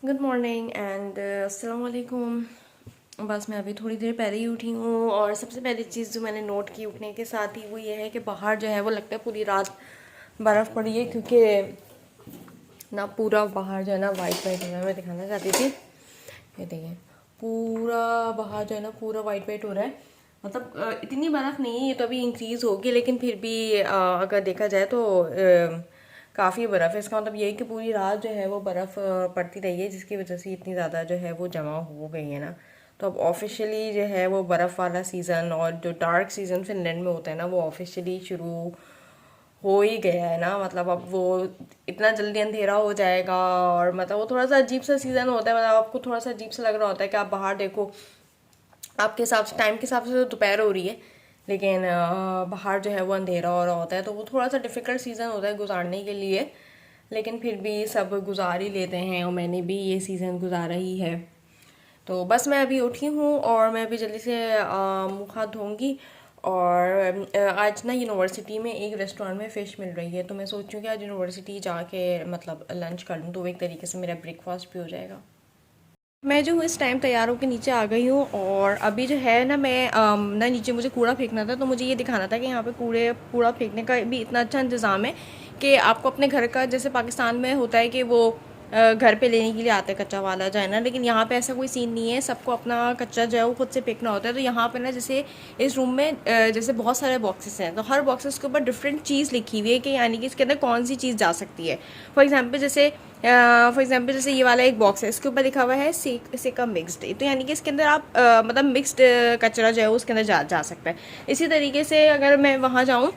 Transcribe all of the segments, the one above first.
Good morning and अस्सलाम वालेकुम। बस मैं अभी थोड़ी देर पहले ही उठी हूँ और सबसे पहली चीज़ जो मैंने नोट की उठने के साथ ही वो ये है कि बाहर जो है वो लगता है पूरी रात बर्फ़ पड़ी है, क्योंकि ना पूरा बाहर जो है ना वाइट वाइट हो रहा है। मैं दिखाना चाहती थी, ये देखिए पूरा बाहर जो है ना पूरा वाइट वाइट हो रहा है। मतलब इतनी बर्फ़ नहीं है, ये तो अभी इंक्रीज़ होगी, लेकिन फिर भी अगर देखा जाए तो काफ़ी बर्फ़ है। इसका मतलब ये है कि पूरी रात जो है वो बर्फ़ पड़ती रही है, जिसकी वजह से इतनी ज़्यादा जो है वो जमा हो गई है ना। तो अब ऑफिशियली जो है वो बर्फ़ वाला सीज़न और जो डार्क सीज़न फिनलैंड में होता है ना वो ऑफिशियली शुरू हो ही गया है ना। मतलब अब वो इतना जल्दी अंधेरा हो जाएगा और मतलब वो थोड़ा सा अजीब सा सीज़न होता है। मतलब आपको थोड़ा सा अजीब सा लग रहा होता है कि आप बाहर देखो, आपके हिसाब से टाइम के हिसाब से तो दोपहर हो रही है, लेकिन बाहर जो है वो अंधेरा हो रहा होता है। तो वो थोड़ा सा डिफ़िकल्ट सीज़न होता है गुजारने के लिए, लेकिन फिर भी सब गुजार ही लेते हैं और मैंने भी ये सीज़न गुजारा ही है। तो बस मैं अभी उठी हूँ और मैं अभी जल्दी से मुँह हाथ धोऊंगी। और आज ना यूनिवर्सिटी में एक रेस्टोरेंट में फ़िश मिल रही है, तो मैं सोच रही हूँ कि आज यूनिवर्सिटी जाके मतलब लंच कर लूँ, तो वो एक तरीके से मेरा ब्रेकफास्ट भी हो जाएगा। मैं जो हूँ इस टाइम तैयार होकर नीचे आ गई हूँ और अभी जो है ना मैं ना नीचे मुझे कूड़ा फेंकना था, तो मुझे ये दिखाना था कि यहाँ पे कूड़ा फेंकने का भी इतना अच्छा इंतज़ाम है कि आपको अपने घर का, जैसे पाकिस्तान में होता है कि वो घर पे लेने के लिए आते हैं कच्चा वाला जो है ना, लेकिन यहाँ पे ऐसा कोई सीन नहीं है। सबको अपना कच्चा जो है वो खुद से फेंकना होता है। तो यहाँ पे ना जैसे इस रूम में जैसे बहुत सारे बॉक्सेस हैं, तो हर बॉक्सेस के ऊपर डिफरेंट चीज़ लिखी हुई है कि यानी कि इसके अंदर कौन सी चीज़ जा सकती है। फॉर एग्जाम्पल जैसे ये वाला एक बॉक्स है, इसके ऊपर लिखा हुआ है सिका मिक्सड, तो यानी कि इसके अंदर आप मतलब मिक्सड कचरा जो है उसके अंदर जा सकता है। इसी तरीके से अगर मैं वहाँ जाऊँ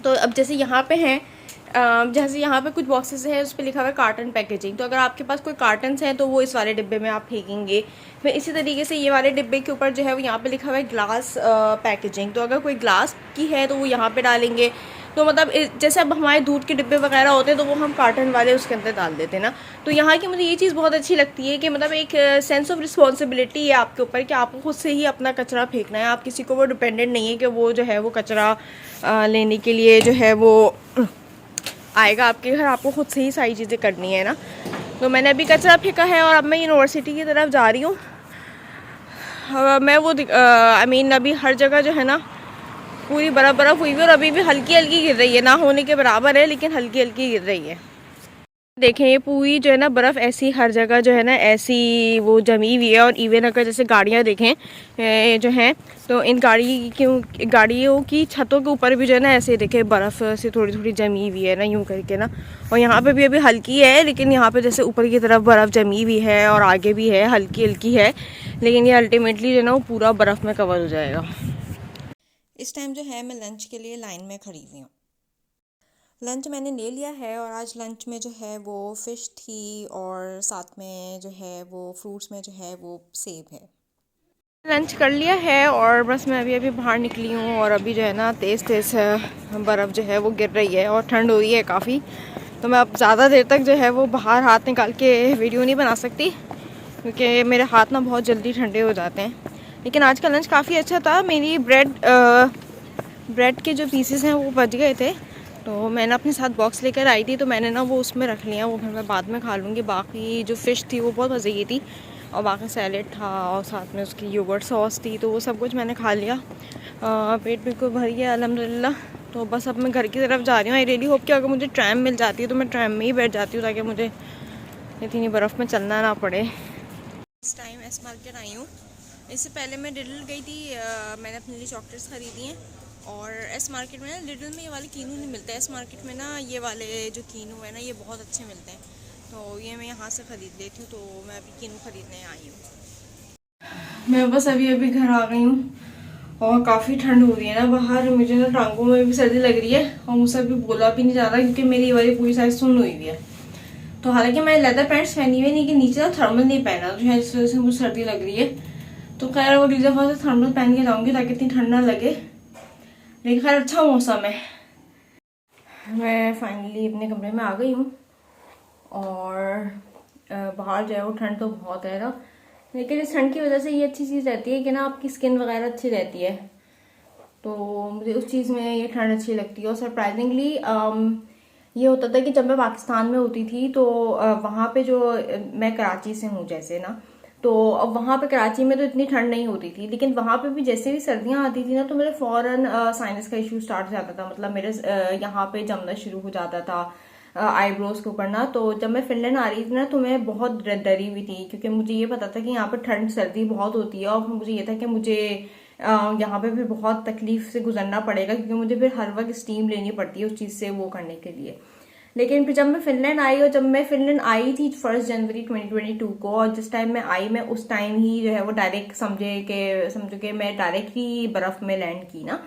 तो अब जैसे यहाँ पे हैं, जैसे यहाँ पे कुछ बॉक्सेस हैं उस पर लिखा हुआ है कार्टन पैकेजिंग, तो अगर आपके पास कोई कार्टन्स हैं तो वो इस वाले डिब्बे में आप फेंकेंगे। फिर इसी तरीके से ये वाले डिब्बे के ऊपर जो है वो यहाँ पे लिखा हुआ है ग्लास पैकेजिंग, तो अगर कोई ग्लास की है तो वो यहाँ पे डालेंगे। तो मतलब जैसे अब हमारे दूध के डिब्बे वगैरह होते हैं तो वो हम कार्टन वाले उसके अंदर डाल देते हैं ना। तो यहाँ की मुझे ये चीज़ बहुत अच्छी लगती है कि मतलब एक सेंस ऑफ रिस्पॉन्सिबिलिटी है आपके ऊपर कि आपको खुद से ही अपना कचरा फेंकना है। आप किसी को वो डिपेंडेंट नहीं है कि वो जो है वो कचरा लेने के लिए जो है वो आएगा आपके घर, आपको खुद से ही सारी चीज़ें करनी है ना। तो मैंने अभी कचरा फेंका है और अब मैं यूनिवर्सिटी की तरफ जा रही हूँ। मैं वो आई मीन अभी हर जगह जो है ना पूरी बर्फ़ बर्फ़ हुई हुई है और अभी भी हल्की हल्की गिर रही है, ना होने के बराबर है लेकिन हल्की हल्की गिर रही है। देखें ये पूरी जो है ना बर्फ़ ऐसी हर जगह जो है ना ऐसी वो जमी हुई है। और इवन अगर जैसे गाड़ियाँ देखें जो हैं, तो इन गाड़ियों की छतों के ऊपर भी जो है ना ऐसे देखें बर्फ़ से थोड़ी थोड़ी जमी हुई है ना, यूँ करके ना। और यहाँ पे भी अभी हल्की है, लेकिन यहाँ पे जैसे ऊपर की तरफ बर्फ़ जमी हुई है और आगे भी है, हल्की हल्की है, लेकिन ये अल्टीमेटली जो है ना वो पूरा बर्फ़ में कवर हो जाएगा। इस टाइम जो है मैं लंच के लिए लाइन में खड़ी हुई हूँ। लंच मैंने ले लिया है और आज लंच में जो है वो फ़िश थी और साथ में जो है वो फ्रूट्स में जो है वो सेब है। लंच कर लिया है और बस मैं अभी अभी बाहर निकली हूँ और अभी जो है ना तेज़ तेज़ बर्फ़ जो है वो गिर रही है और ठंड हो रही है काफ़ी। तो मैं अब ज़्यादा देर तक जो है वो बाहर हाथ निकाल के वीडियो नहीं बना सकती, क्योंकि मेरे हाथ ना बहुत जल्दी ठंडे हो जाते हैं। लेकिन आज का लंच काफ़ी अच्छा था। मेरी ब्रेड के जो पीसेस हैं वो बच गए थे, तो मैंने अपने साथ बॉक्स लेकर आई थी, तो मैंने ना वो उसमें रख लिया, वो फिर मैं बाद में खा लूँगी। बाकी जो फ़िश थी वो बहुत मज़े की थी और बाकी सैलेड था और साथ में उसकी योगर्ट सॉस थी, तो वो सब कुछ मैंने खा लिया। पेट बिल्कुल भर गया अल्हम्दुलिल्लाह। तो बस अब मैं घर की तरफ जा रही हूँ। आई रियली होप कि अगर मुझे ट्रैम मिल जाती है तो मैं ट्रैम में ही बैठ जाती हूँ, ताकि मुझे इतनी बर्फ़ में चलना ना पड़े। इस टाइम एस मार्केट आई हूँ। इससे पहले मैं लिडल गई थी, मैंने अपने लिए चॉकलेट्स ख़रीदी हैं। और एस मार्केट में ना लिडल में ये वाले कीनू नहीं मिलते, एस मार्केट में ना ये वाले जो कीनू है ना ये बहुत अच्छे मिलते हैं, तो ये मैं यहाँ से ख़रीद लेती हूँ। तो मैं अभी कीनू ख़रीदने आई हूँ। मैं बस अभी अभी घर आ गई हूँ और काफ़ी ठंड हो रही है ना बाहर। मुझे ना टांगों में भी सर्दी लग रही है और मुझसे अभी बोला भी नहीं जा रहा, क्योंकि मेरी वाली पूरी साइज सुन्न हुई हुई है। तो हालांकि मैंने लेदर पैंट्स पहनी हुई है, लेकिन नीचे ना थर्मल नहीं पहना, तो जिस वजह से मुझे सर्दी लग रही है। तो खैर वो अगली दफ़ा से थर्मल पहन के जाऊँगी ताकि इतनी ठंड ना लगे। लेकिन खैर अच्छा मौसम है। मैं फाइनली अपने कमरे में आ गई हूँ और बाहर जो है वो ठंड तो बहुत है ना, लेकिन इस ठंड की वजह से ये अच्छी चीज़ रहती है कि ना आपकी स्किन वगैरह अच्छी रहती है। तो मुझे उस चीज़ में ये ठंड अच्छी लगती है। और सरप्राइजिंगली ये होता था कि जब मैं पाकिस्तान में होती थी तो वहाँ पे जो मैं कराची से हूँ जैसे ना, तो अब वहाँ पे कराची में तो इतनी ठंड नहीं होती थी, लेकिन वहाँ पे भी जैसे भी सर्दियाँ आती थी ना तो मेरे फौरन साइनस का इशू स्टार्ट हो जाता था। मतलब मेरे यहाँ पे जमना शुरू हो जाता था आईब्रोज के ऊपर ना। तो जब मैं फिनलैंड आ रही थी ना तो मैं बहुत डरी हुई थी, क्योंकि मुझे ये पता था कि यहाँ पे ठंड सर्दी बहुत होती है, और मुझे ये था कि मुझे यहाँ पे भी बहुत तकलीफ से गुजरना पड़ेगा, क्योंकि मुझे फिर हर वक्त स्टीम लेनी पड़ती है उस चीज़ से वो करने के लिए। लेकिन फिर जब मैं फिनलैंड आई, और जब मैं फिनलैंड आई थी 1 जनवरी 2022 को, और जिस टाइम मैं आई मैं उस टाइम ही जो है वो डायरेक्ट समझो कि मैं डायरेक्ट ही बर्फ में लैंड की ना।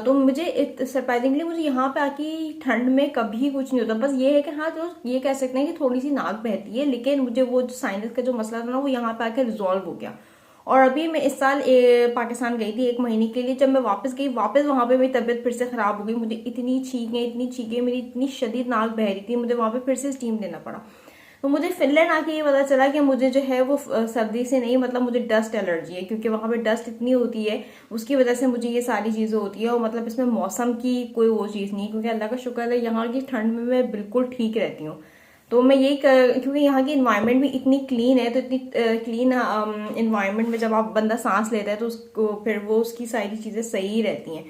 तो मुझे सरप्राइजिंगली मुझे यहाँ पे आके ठंड में कभी कुछ नहीं होता। बस ये है कि हाँ, तो ये कह सकते हैं कि थोड़ी सी नाक बहती है, लेकिन मुझे वो जो साइनस का जो मसला था ना वो यहाँ पे आके रिजॉल्व हो गया। और अभी मैं इस साल पाकिस्तान गई थी 1 महीने के लिए। जब मैं वापस गई, वापस वहां पे मेरी तबीयत फिर से खराब हो गई। मुझे इतनी छींकें, मेरी इतनी शदीद नाक बह रही थी, मुझे वहां पे फिर से स्टीम लेना पड़ा। तो मुझे फिनलैंड आके ये पता चला कि मुझे जो है वो सर्दी से नहीं, मतलब मुझे डस्ट एलर्जी है, क्योंकि वहां पे डस्ट इतनी होती है, उसकी वजह से मुझे ये सारी चीजें होती है। और मतलब इसमें मौसम की कोई वो चीज नहीं, क्योंकि अल्लाह का शुक्र है यहाँ की ठंड में मैं बिल्कुल ठीक रहती हूँ। तो मैं यही क्योंकि यहाँ की इन्वायरमेंट भी इतनी क्लीन है, तो इतनी क्लीन इन्वायरमेंट में जब आप बंदा सांस लेता है तो उसको फिर वो उसकी सारी चीजें सही रहती हैं।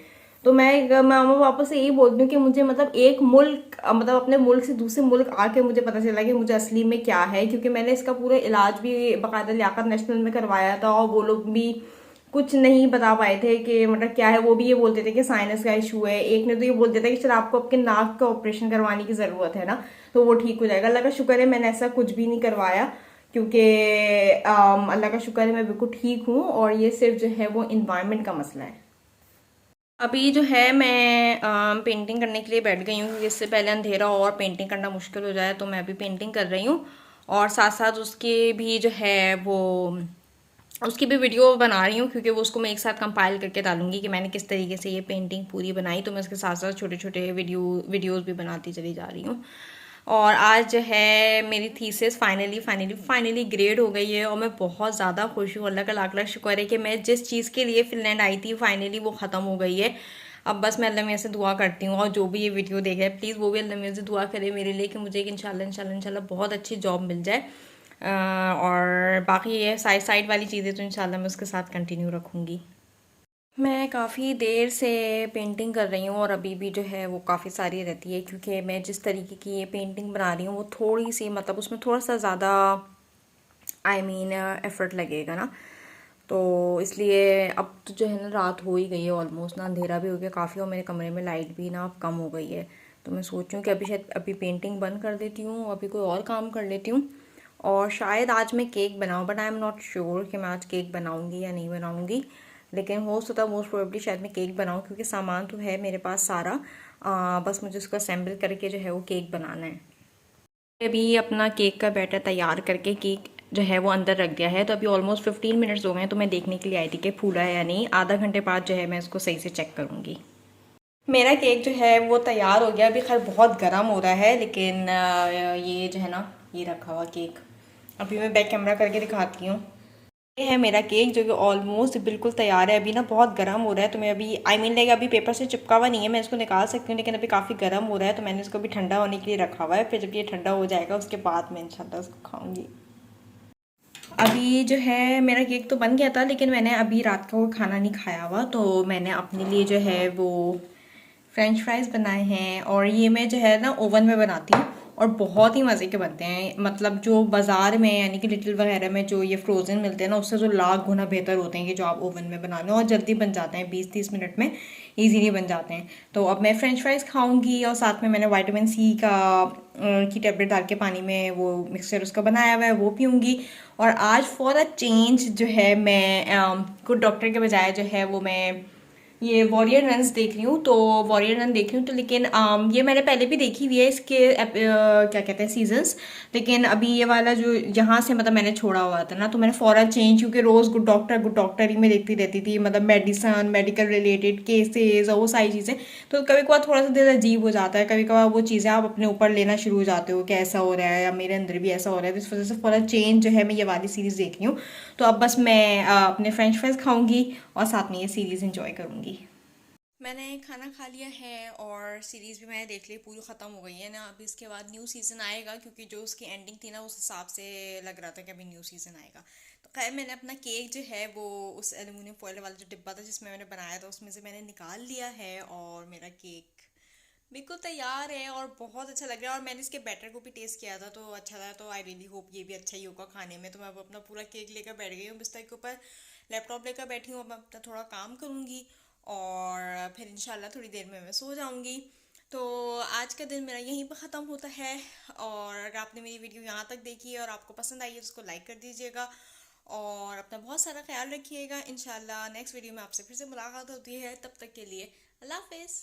तो मैं वापस से यही बोलती हूँ कि मुझे मतलब एक मुल्क मतलब अपने मुल्क से दूसरे मुल्क आके मुझे पता चला कि मुझे असली में क्या है, क्योंकि मैंने इसका पूरा इलाज भी बाकायदा लियाकत नेशनल में करवाया था, और वो लोग भी कुछ नहीं बता पाए थे कि मतलब क्या है। वो भी ये बोलते थे कि साइनस का इशू है, एक ने तो ये बोल दिया था कि चल आपको आपके नाक का ऑपरेशन करवाने की जरूरत है ना, तो वो ठीक हो जाएगा। अल्लाह का शुक्र है मैंने ऐसा कुछ भी नहीं करवाया, क्योंकि अल्लाह का शुक्र है मैं बिल्कुल ठीक हूँ, और ये सिर्फ जो है वो इन्वायरमेंट का मसला है। अभी जो है मैं पेंटिंग करने के लिए बैठ गई हूँ, क्योंकि इससे पहले अंधेरा हो और पेंटिंग करना मुश्किल हो जाए। तो मैं अभी पेंटिंग कर रही हूँ, और साथ साथ उसके भी जो है वो उसकी भी वीडियो बना रही हूँ, क्योंकि वो उसको मैं एक साथ कंपाइल करके डालूंगी कि मैंने किस तरीके से ये पेंटिंग पूरी बनाई। तो मैं उसके साथ साथ छोटे छोटे वीडियोस भी बनाती चली जा रही हूँ। और आज जो है मेरी थीसिस फाइनली ग्रेड हो गई है, और मैं बहुत ज़्यादा खुश हूँ। अल्लाह का लाख लाख शुक्र है कि मैं जिस चीज़ के लिए फिनलैंड आई थी फाइनली वो ख़त्म हो गई है। अब बस मैं अल्लाह मियाँ से दुआ करती हूँ, और जो भी ये वीडियो देख रहे हैं प्लीज़ वो भी अल्लाह मियाँ से दुआ करे मेरे लिए कि मुझे एक इंशाल्लाह बहुत अच्छी जॉब मिल जाए। और बाकी ये साइड वाली चीज़ें तो इंशाल्लाह मैं उसके साथ कंटिन्यू रखूँगी। मैं काफ़ी देर से पेंटिंग कर रही हूँ, और अभी भी जो है वो काफ़ी सारी रहती है, क्योंकि मैं जिस तरीके की ये पेंटिंग बना रही हूँ वो थोड़ी सी मतलब उसमें थोड़ा सा ज़्यादा एफ़र्ट लगेगा ना। तो इसलिए अब तो जो है ना रात हो ही गई है ऑलमोस्ट ना, अंधेरा भी हो गया काफ़ी, और मेरे कमरे में लाइट भी ना अब कम हो गई है। तो मैं सोच रही हूँ कि अभी पेंटिंग बंद कर देती हूँ, अभी कोई और काम कर लेती हूँ, और शायद आज मैं केक बनाऊँ, but I am not sure कि मैं आज केक बनाऊँगी या नहीं बनाऊँगी। लेकिन हो सकता है मोस्ट प्रोबेबली शायद मैं केक बनाऊँ, क्योंकि सामान तो है मेरे पास सारा, बस मुझे उसको असेंबल करके जो है वो केक बनाना है। अभी अपना केक का बैटर तैयार करके केक जो है वो अंदर रख दिया है। तो अभी ऑलमोस्ट 15 मिनट्स हो गए हैं, तो मैं देखने के लिए आई थी कि फूला है या नहीं। आधा घंटे बाद जो है मैं इसको सही से चेक करूँगी। मेरा केक जो है वो तैयार हो गया। अभी खैर बहुत गर्म हो रहा है, लेकिन ये जो है ना ये रखा हुआ केक अभी मैं बैक कैमरा करके दिखाती हूँ। ये है मेरा केक जो कि ऑलमोस्ट बिल्कुल तैयार है। अभी ना बहुत गर्म हो रहा है, तो मैं अभी लाइक अभी पेपर से चिपका हुआ नहीं है, मैं इसको निकाल सकती हूँ, लेकिन अभी काफ़ी गर्म हो रहा है, तो मैंने इसको भी ठंडा होने के लिए रखा हुआ है। फिर जब ये ठंडा हो जाएगा उसके बाद मैं इंशाल्लाह उसको खाऊंगी। अभी जो है मेरा केक तो बन गया था, लेकिन मैंने अभी रात का वो खाना नहीं खाया हुआ, तो मैंने अपने लिए जो है वो फ्रेंच फ्राइज़ बनाए हैं। और ये मैं जो है ना ओवन में बनाती हूँ, और बहुत ही मज़े के बनते हैं। मतलब जो बाज़ार में यानी कि लिटिल वगैरह में जो ये फ्रोज़न मिलते हैं ना, उससे जो लाख गुना बेहतर होते हैं कि जो आप ओवन में बना लो, और जल्दी बन जाते हैं, 20-30 मिनट में इजीली बन जाते हैं। तो अब मैं फ्रेंच फ्राइज़ खाऊंगी, और साथ में मैंने विटामिन सी की टेबलेट डाल के पानी में वो मिक्सचर उसका बनाया हुआ है वो पीऊँगी। और आज फॉर अ चेंज जो है मैं गुड डॉक्टर के बजाय जो है वो मैं ये वॉरियर रन्स देख रही हूँ। तो वॉरियर रन देख रही हूँ, तो लेकिन ये मैंने पहले भी देखी हुई है इसके क्या कहते हैं सीजन्स। लेकिन अभी ये वाला जो यहाँ से मतलब मैंने छोड़ा हुआ था ना, तो मैंने फौरन चेंज, क्योंकि रोज़ गुड डॉक्टर ही मैं देखती रहती थी, मतलब मेडिकल रिलेटेड केसेस और वो सारी चीज़ें। तो कभी कभार थोड़ा सा दिल अजीब हो जाता है, कभी कभार वो चीज़ें आप अपने ऊपर लेना शुरू हो जाते हो कि ऐसा हो रहा है या मेरे अंदर भी ऐसा हो रहा है। तो इस वजह से फौरन चेंज जो है मैं ये वाली सीरीज़ देख रही हूँ। तो अब बस मैं अपने फ्रेंच फ्राइज खाऊंगी और साथ में ये सीरीज़ इंजॉय करूंगी। मैंने खाना खा लिया है और सीरीज़ भी मैंने देख ली, पूरी ख़त्म हो गई है ना। अभी इसके बाद न्यू सीज़न आएगा, क्योंकि जो उसकी एंडिंग थी ना उस हिसाब से लग रहा था कि अभी न्यू सीज़न आएगा। तो खैर मैंने अपना केक जो है वो उस एलुमिनियम फॉयल वाला जो डिब्बा था जिसमें मैंने बनाया था उसमें से मैंने निकाल लिया है, और मेरा केक बिल्कुल तैयार है और बहुत अच्छा लग रहा है। और मैंने इसके बैटर को भी टेस्ट किया था तो अच्छा था, तो आई रियली होप ये भी अच्छा ही होगा खाने में। तो मैं अब अपना पूरा केक लेकर बैठ गई हूँ बिस्तर के ऊपर, लैपटॉप लेकर बैठी हूँ। अब मैं अपना थोड़ा काम करूँगी और फिर इंशाल्लाह थोड़ी देर में मैं सो जाऊँगी। तो आज का दिन मेरा यहीं पर ख़त्म होता है। और अगर आपने मेरी वीडियो यहाँ तक देखी है और आपको पसंद आई है तो उसको लाइक कर दीजिएगा, और अपना बहुत सारा ख्याल रखिएगा। इंशाल्लाह नेक्स्ट वीडियो में आपसे फिर से मुलाकात होती है, तब तक के लिए अल्लाह हाफिज़।